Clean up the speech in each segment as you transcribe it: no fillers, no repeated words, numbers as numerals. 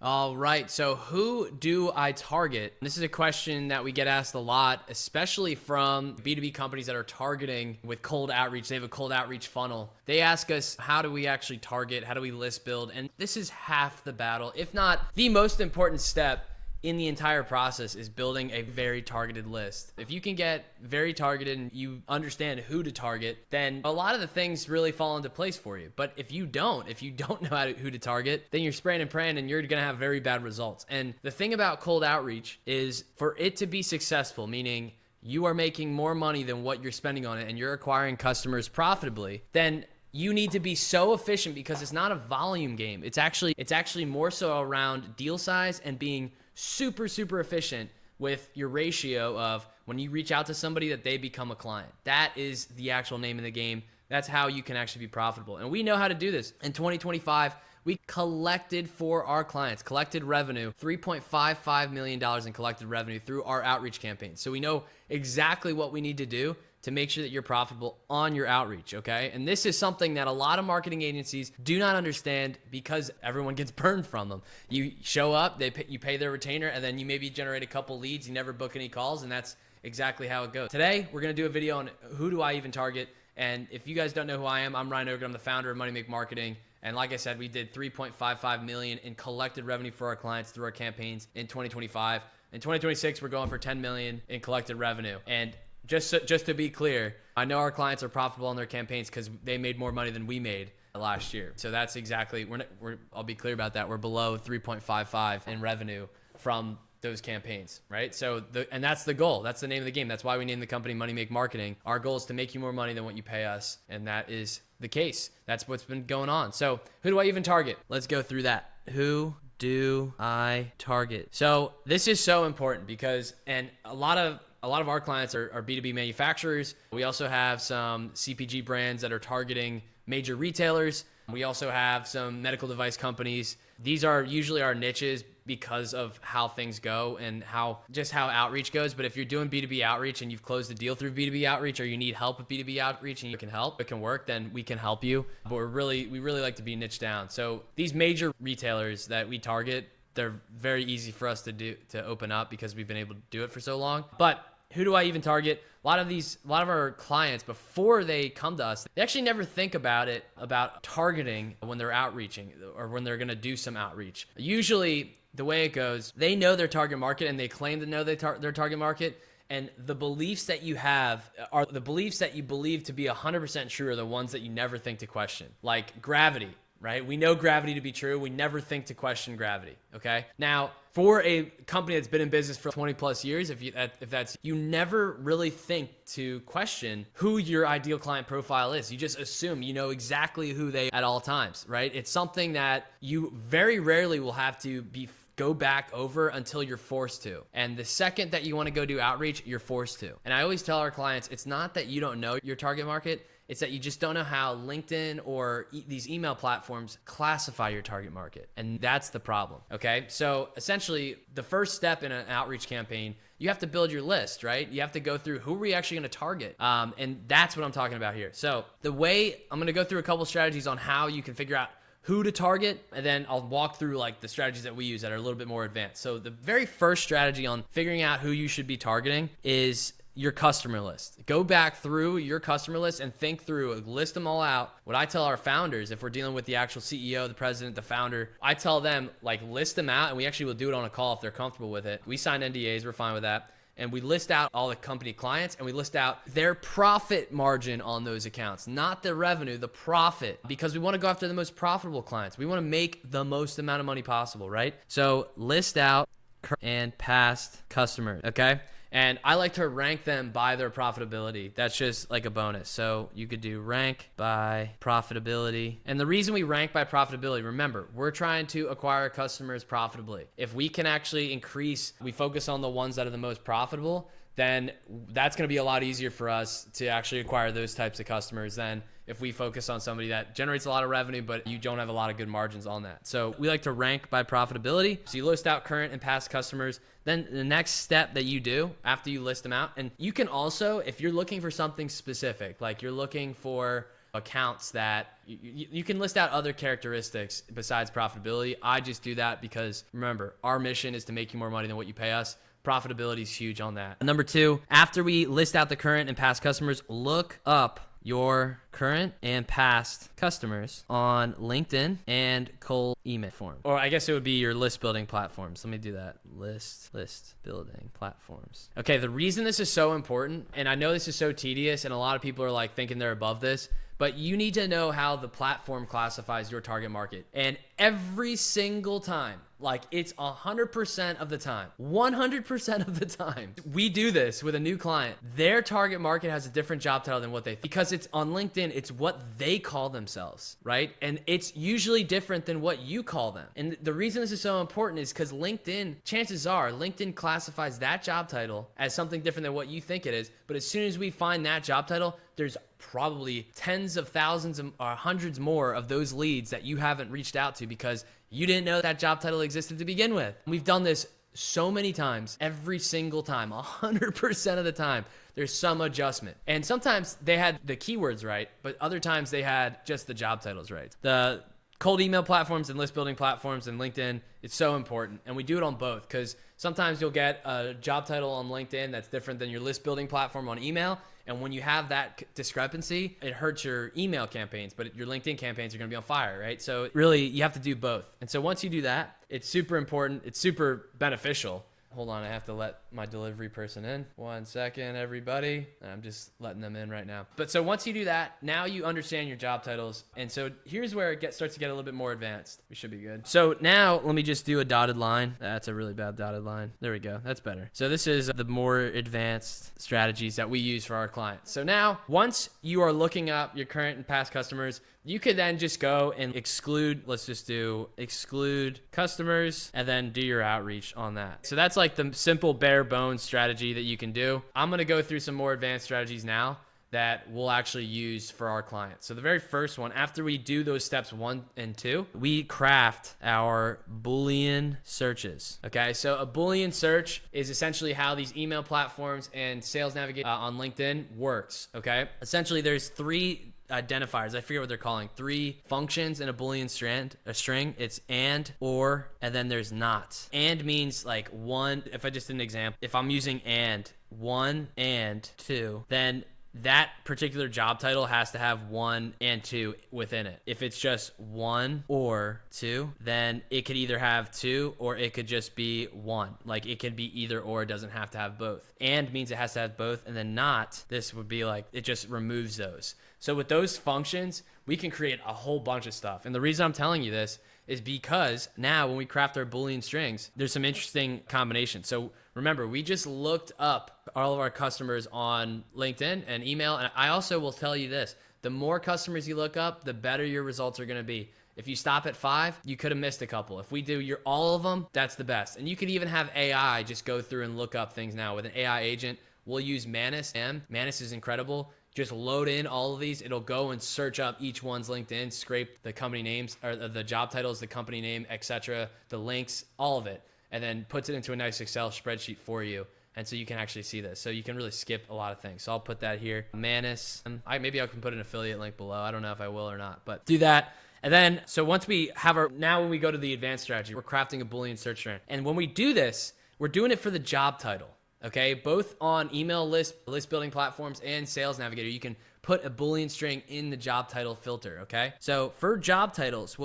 All right. So who do I target? This is a question that we get asked a lot, especially from B2B companies that are targeting with cold outreach. They have a cold outreach funnel. They ask us, how do we actually target? How do we list build? And this is half the battle, if not the most important step in the entire process, is building a very targeted list. If you can get very targeted and you understand who to target, then a lot of the things really fall into place for you. But if you don't know who to target, then you're spraying and praying and you're gonna have very bad results. And the thing about cold outreach is, for it to be successful, meaning you are making more money than what you're spending on it and you're acquiring customers profitably, then you need to be so efficient, because it's not a volume game. It's actually more so around deal size and being super efficient with your ratio of when you reach out to somebody that they become a client. That is the actual name of the game. That's how you can actually be profitable. And we know how to do this. In 2025, we collected for our clients, collected revenue, $3.55 million in collected revenue through our outreach campaign. So we know exactly what we need to do to make sure that you're profitable on your outreach, okay? And this is something that a lot of marketing agencies do not understand, because everyone gets burned from them. You show up, you pay their retainer, and then you maybe generate a couple leads, you never book any calls, and that's exactly how it goes. Today, we're gonna do a video on who do I even target. And if you guys don't know who I am, I'm Ryan Ogre. I'm the founder of MoneyMake Marketing. And like I said, we did $3.55 million in collected revenue for our clients through our campaigns in 2025. In 2026, we're going for $10 million in collected revenue. And just to be clear, I know our clients are profitable on their campaigns because they made more money than we made last year. So that's exactly, I'll be clear about that. We're below 3.55 in revenue from those campaigns, right? So, and that's the goal. That's the name of the game. That's why we named the company MoneyMake Marketing. Our goal is to make you more money than what you pay us. And that is the case. That's what's been going on. So who do I even target? Let's go through that. Who do I target? So this is so important because, and a lot of our clients are B2B manufacturers. We also have some CPG brands that are targeting major retailers. We also have some medical device companies. These are usually our niches because of how things go and how outreach goes. But if you're doing B2B outreach and you've closed a deal through B2B outreach, or you need help with B2B outreach and you can help, it can work, then we can help you. But we really like to be niche down. So these major retailers that we target, they're very easy for us to open up because we've been able to do it for so long. But who do I even target? A lot of our clients, before they come to us, they actually never think about targeting when they're outreaching or when they're going to do some outreach. Usually the way it goes, they know their target market and they claim to know their target market. And the beliefs that you have are the beliefs that you believe to be 100% true are the ones that you never think to question. Like gravity, right? We know gravity to be true. We never think to question gravity, okay? Now, for a company that's been in business for 20 plus years, you never really think to question who your ideal client profile is. You just assume you know exactly who they at all times, right? It's something that you very rarely will have to go back over until you're forced to. And the second that you want to go do outreach, you're forced to. And I always tell our clients, it's not that you don't know your target market, it's that you just don't know how LinkedIn or these email platforms classify your target market. And that's the problem, okay? So essentially, the first step in an outreach campaign, you have to build your list, right? You have to go through who are we actually gonna target? And that's what I'm talking about here. So the way, I'm gonna go through a couple strategies on how you can figure out who to target, and then I'll walk through like the strategies that we use that are a little bit more advanced. So the very first strategy on figuring out who you should be targeting is your customer list. Go back through your customer list and think through, list them all out. What I tell our founders, if we're dealing with the actual CEO, the president, the founder, I tell them, like, list them out, and we actually will do it on a call if they're comfortable with it. We sign NDAs, we're fine with that. And we list out all the company clients, and we list out their profit margin on those accounts, not the revenue, the profit, because we want to go after the most profitable clients. We want to make the most amount of money possible, right? So list out current and past customers, okay? And I like to rank them by their profitability. That's just like a bonus. So you could do rank by profitability. And the reason we rank by profitability, remember, we're trying to acquire customers profitably. If we can actually we focus on the ones that are the most profitable, then that's going to be a lot easier for us to actually acquire those types of customers than if we focus on somebody that generates a lot of revenue, but you don't have a lot of good margins on that. So we like to rank by profitability. So you list out current and past customers. Then the next step that you do after you list them out, and you can also, if you're looking for something specific, like you're looking for accounts that you can list out other characteristics besides profitability. I just do that because remember, our mission is to make you more money than what you pay us. Profitability is huge on that. Number 2, after we list out the current and past customers, look up your current and past customers on LinkedIn and cold email form. Or I guess it would be your list building platforms. Let me do that. List building platforms. Okay, the reason this is so important, and I know this is so tedious and a lot of people are like thinking they're above this, but you need to know how the platform classifies your target market. And every single time, like it's 100% of the time, 100% of the time, we do this with a new client. Their target market has a different job title than what they, because it's on LinkedIn, it's what they call themselves, right? And it's usually different than what you call them. And the reason this is so important is because LinkedIn, chances are, LinkedIn classifies that job title as something different than what you think it is. But as soon as we find that job title, there's probably tens of thousands or hundreds more of those leads that you haven't reached out to because you didn't know that job title existed to begin with. We've done this so many times, every single time, 100% of the time, there's some adjustment. And sometimes they had the keywords right, but other times they had just the job titles right. The cold email platforms and list building platforms and LinkedIn, it's so important. And we do it on both because sometimes you'll get a job title on LinkedIn that's different than your list building platform on email. And when you have that discrepancy, it hurts your email campaigns, but your LinkedIn campaigns are going to be on fire, right? So really, you have to do both. And so once you do that, it's super important. It's super beneficial. Hold on, I have to let my delivery person in. 1 second, everybody. I'm just letting them in right now. But so once you do that, now you understand your job titles. And so here's where it starts to get a little bit more advanced. We should be good. So now let me just do a dotted line. That's a really bad dotted line. There we go. That's better. So this is the more advanced strategies that we use for our clients. So now once you are looking up your current and past customers, you could then just go and exclude, let's just do exclude customers and then do your outreach on that. So that's like the simple bare bones strategy that you can do. I'm going to go through some more advanced strategies now that we'll actually use for our clients. So the very first one, after we do those steps 1 and 2, we craft our Boolean searches. Okay, so a Boolean search is essentially how these email platforms and Sales Navigator on LinkedIn works. Okay, essentially there's 3 identifiers. I forget what they're calling. 3 functions in a Boolean string. It's and, or, and then there's not. And means like 1. If I just did an example, if I'm using and 1 and 2, then that particular job title has to have 1 and 2 within it. If it's just 1 or 2, then it could either have 2 or it could just be 1. Like it could be either or, it doesn't have to have both. And means it has to have both, and then not, this would be like, it just removes those. So with those functions, we can create a whole bunch of stuff. And the reason I'm telling you this is because now when we craft our Boolean strings, there's some interesting combinations. So remember, we just looked up all of our customers on LinkedIn and email. And I also will tell you this, the more customers you look up, the better your results are going to be. If you stop at 5, you could have missed a couple. If we do all of them, that's the best. And you could even have AI just go through and look up things now with an AI agent. We'll use Manus. Manus is incredible. Just load in all of these. It'll go and search up each one's LinkedIn, scrape the company names or the job titles, the company name, etc., the links, all of it, and then puts it into a nice Excel spreadsheet for you. And so you can actually see this. So you can really skip a lot of things. So I'll put that here. Manus. Maybe I can put an affiliate link below. I don't know if I will or not, but do that. And then, so once we have now when we go to the advanced strategy, we're crafting a Boolean search string. And when we do this, we're doing it for the job title. Okay, both on email list building platforms and Sales Navigator, you can put a Boolean string in the job title filter. Okay, so for job titles,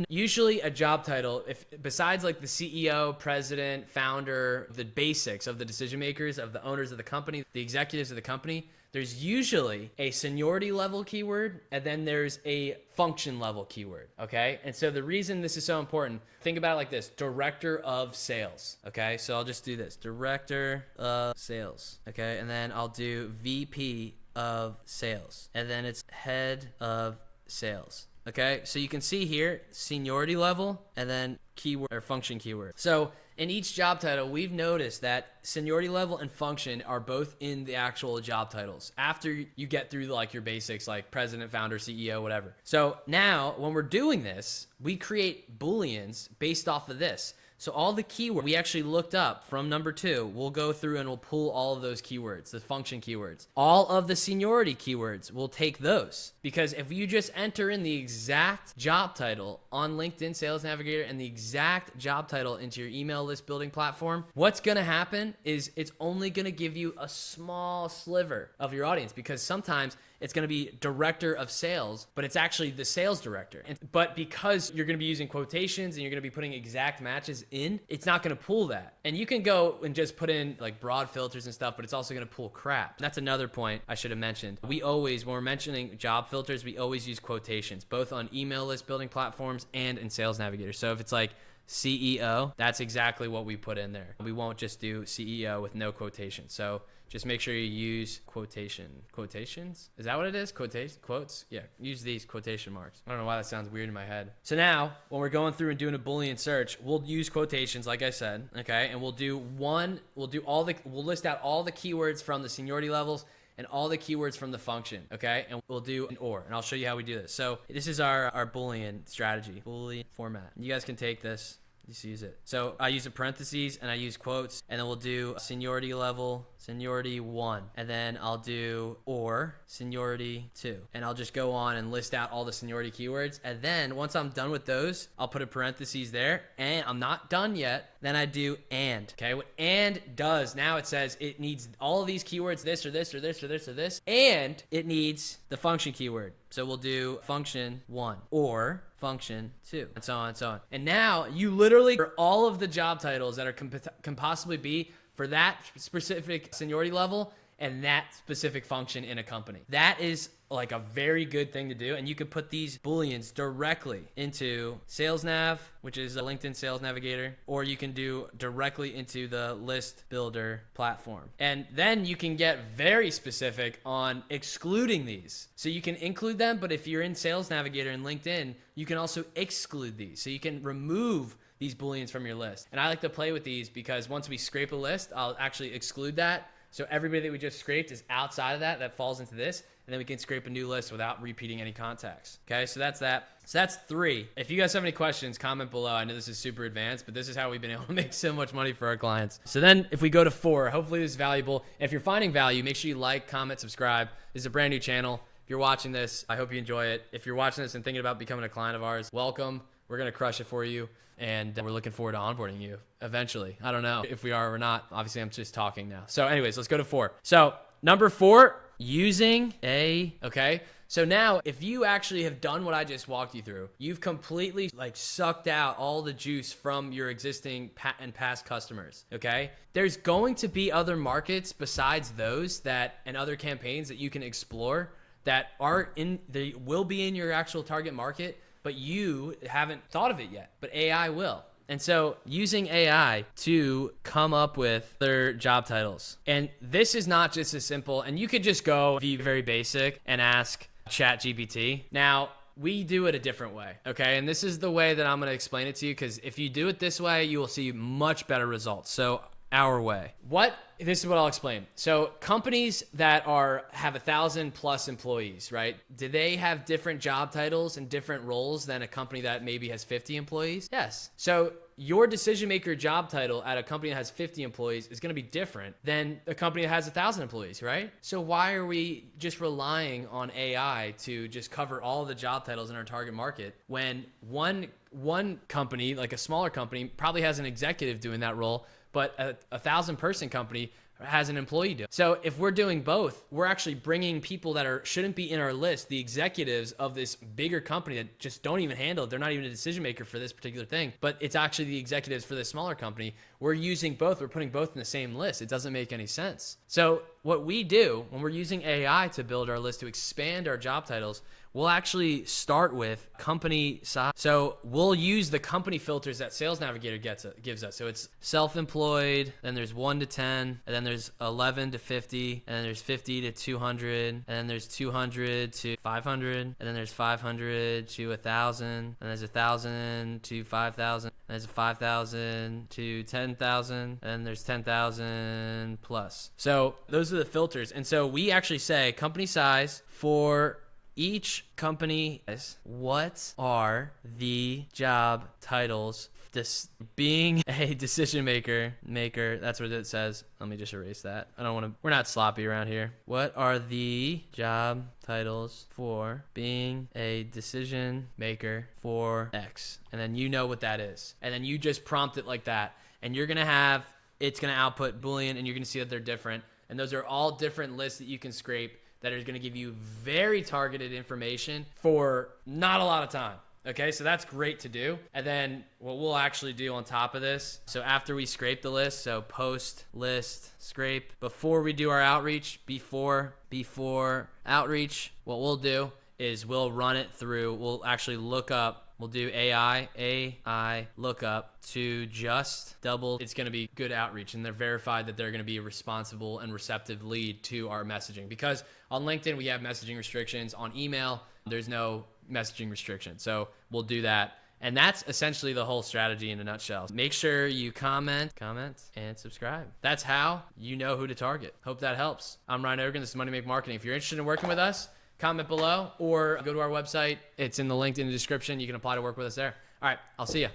usually a job title, if besides like the CEO, president, founder, the basics of the decision makers, of the owners of the company, the executives of the company, there's usually a seniority level keyword, and then there's a function level keyword, okay? And so the reason this is so important, think about it like this, director of sales, okay? So I'll just do this, director of sales, okay? And then I'll do VP of sales, and then it's head of sales, okay? So you can see here, seniority level, and then keyword or function keyword. So in each job title, we've noticed that seniority level and function are both in the actual job titles after you get through like your basics like president, founder, CEO, whatever. So now when we're doing this, we create Booleans based off of this. So all the keywords we actually looked up from number 2, we'll go through and we'll pull all of those keywords, the function keywords. All of the seniority keywords, we'll take those. Because if you just enter in the exact job title on LinkedIn Sales Navigator and the exact job title into your email list building platform, what's going to happen is it's only going to give you a small sliver of your audience, because sometimes it's going to be director of sales, but it's actually the sales director. But because you're going to be using quotations and you're going to be putting exact matches in, it's not going to pull that. And you can go and just put in like broad filters and stuff, but it's also going to pull crap. That's another point I should have mentioned. We always, when we're mentioning job filters, we always use quotations, both on email list building platforms and in Sales Navigator. So if it's like CEO, that's exactly what we put in there. We won't just do CEO with no quotation. So just make sure you use quotations. Is that what it is? Quotes? Yeah, use these quotation marks. I don't know why that sounds weird in my head. So now when we're going through and doing a Boolean search, we'll use quotations like I said, okay? And we'll list out all the keywords from the seniority levels and all the keywords from the function, okay? And we'll do an or, and I'll show you how we do this. So this is our Boolean strategy, Boolean format. You guys can take this, just use it. So I use a parentheses and I use quotes, and then we'll do seniority level, seniority 1, and then I'll do or seniority 2. And I'll just go on and list out all the seniority keywords. And then once I'm done with those, I'll put a parentheses there, and I'm not done yet. Then I do and, okay? What and does, now it says it needs all of these keywords, this or this or this or this or this, and it needs the function keyword. So we'll do function 1 or function 2, and so on and so on. And now you literally, for all of the job titles that can possibly be for that specific seniority level and that specific function in a company. That is like a very good thing to do. And you can put these Booleans directly into Sales Nav, which is a LinkedIn Sales Navigator, or you can do directly into the list builder platform. And then you can get very specific on excluding these. So you can include them, but if you're in Sales Navigator in LinkedIn, you can also exclude these. So you can remove these Booleans from your list. And I like to play with these because once we scrape a list, I'll actually exclude that. So everybody that we just scraped is outside of that falls into this. And then we can scrape a new list without repeating any contacts. Okay, so that's that. So that's 3. If you guys have any questions, comment below. I know this is super advanced, but this is how we've been able to make so much money for our clients. So then if we go to 4, hopefully this is valuable. If you're finding value, make sure you like, comment, subscribe. This is a brand new channel. If you're watching this, I hope you enjoy it. If you're watching this and thinking about becoming a client of ours, welcome. We're going to crush it for you. And we're looking forward to onboarding you eventually. I don't know if we are or not. Obviously, I'm just talking now. So anyways, let's go to 4. So number 4, using okay. So now if you actually have done what I just walked you through, you've completely like sucked out all the juice from your existing and past customers. Okay. There's going to be other markets besides those and other campaigns that you can explore that they will be in your actual target market, but you haven't thought of it yet, but AI will. And so using AI to come up with their job titles. And this is not just as simple, and you could just go be very basic and ask ChatGPT. Now, we do it a different way, okay? And this is the way that I'm gonna explain it to you, because if you do it this way, you will see much better results. So our way. This is what I'll explain. So companies that have 1,000 plus employees, right? Do they have different job titles and different roles than a company that maybe has 50 employees? Yes. So your decision maker job title at a company that has 50 employees is going to be different than a company that has 1,000 employees, right? So why are we just relying on AI to just cover all the job titles in our target market when one company, like a smaller company, probably has an executive doing that role, but a 1,000-person company has an employee do. So if we're doing both, we're actually bringing people that shouldn't be in our list, the executives of this bigger company that just don't even handle it. They're not even a decision maker for this particular thing, but it's actually the executives for this smaller company. We're using both. We're putting both in the same list. It doesn't make any sense. So what we do when we're using AI to build our list to expand our job titles, we'll actually start with company size. So we'll use the company filters that Sales Navigator gives us. So it's self-employed, then there's 1 to 10, and then there's 11 to 50, and then there's 50 to 200, and then there's 200 to 500, and then there's 500 to 1,000, and there's 1,000 to 5,000, and there's 5,000 to 10,000, and then there's 10,000 plus. So those are the filters. And so we actually say company size for each company. What are the job titles being a decision maker, that's what it says. Let me just erase that. We're not sloppy around here. What are the job titles for being a decision maker for X? And then you know what that is. And then you just prompt it like that. And it's going to output Boolean, and you're going to see that they're different. And those are all different lists that you can scrape that are going to give you very targeted information for not a lot of time. Okay, so that's great to do. And then what we'll actually do on top of this, so after we scrape the list, so post, list, scrape, before we do our outreach, before outreach, what we'll do is we'll run it through, we'll actually look up, we'll do AI lookup to just double, it's going to be good outreach, and they're verified that they're going to be a responsible and receptive lead to our messaging. Because on LinkedIn, we have messaging restrictions. On email, there's no messaging restriction. So we'll do that. And that's essentially the whole strategy in a nutshell. Make sure you comment, and subscribe. That's how you know who to target. Hope that helps. I'm Ryan Ogan. This is MoneyMake Marketing. If you're interested in working with us, comment below or go to our website. It's in the link in the description. You can apply to work with us there. All right, I'll see you.